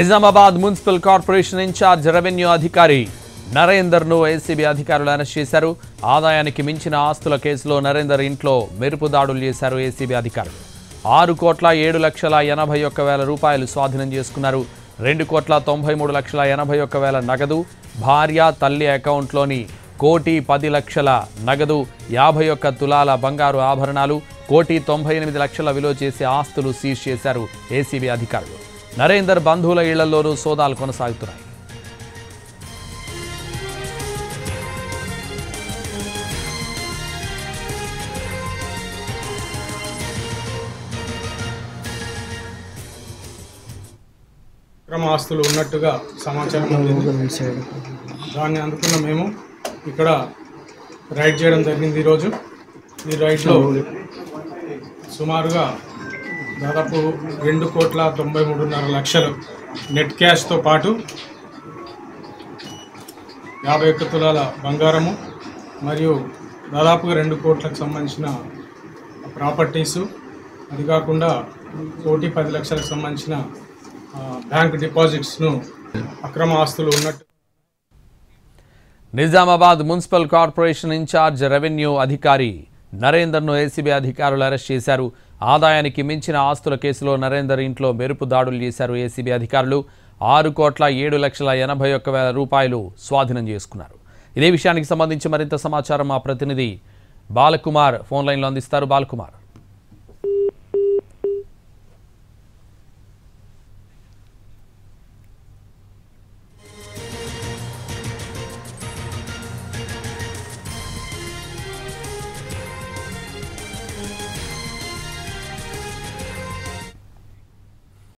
Nizamabad municipal corporation in-charge revenue అధికారి నరేందర్ను ACB అధికారులు అరెస్ట్ చేశారు. ఆదాయానికి మించిన ఆస్తుల కేసులో నరేందర్ ఇంట్లో మెరుపు దాడులు చేశారు ఏసీబీ అధికారులు. 6,07,81,000 రూపాయలు స్వాధీనం చేసుకున్నారు. 2,93,81,000 నగదు, భార్య తల్లి అకౌంట్లోని 1,10,00,000 నగదు, 51 తులాల బంగారు ఆభరణాలు, 1,98,00,000 విలువ చేసే ఆస్తులు సీజ్ చేశారు ఏసీబీ అధికారులు. నరేందర్ బంధువుల ఇళ్లలోనూ సోదాలు కొనసాగుతున్నాయి. అక్రమ ఆస్తులు ఉన్నట్టుగా సమాచారం అందింది. దాన్ని అందుకున్న మేము ఇక్కడ రైడ్ చేయడం జరిగింది. ఈరోజు ఈ రైడ్లో సుమారుగా దాదాపు 2,93,500,000 నెట్ క్యాష్తో పాటు 51 తులాల బంగారము మరియు దాదాపుగా 2 కోట్లకు సంబంధించిన ప్రాపర్టీసు, అది కాకుండా 1,10,00,000కు సంబంధించిన బ్యాంక్ డిపాజిట్స్ను అక్రమ ఆస్తులు ఉన్నట్టు. Nizamabad municipal corporation in-charge revenue అధికారి నరేందర్ను ఏసీబీ అధికారులు అరెస్ట్ చేశారు. ఆదాయానికి మించిన ఆస్తుల కేసులో నరేందర్ ఇంట్లో మెరుపు దాడులు చేశారు ఏసీబీ అధికారులు. 6,07,81,000 రూపాయలు స్వాధీనం చేసుకున్నారు. ఇదే విషయానికి సంబంధించి మరింత సమాచారం మా ప్రతినిధి బాలకుమార్ ఫోన్ లైన్లో అందిస్తారు. బాలకుమార్.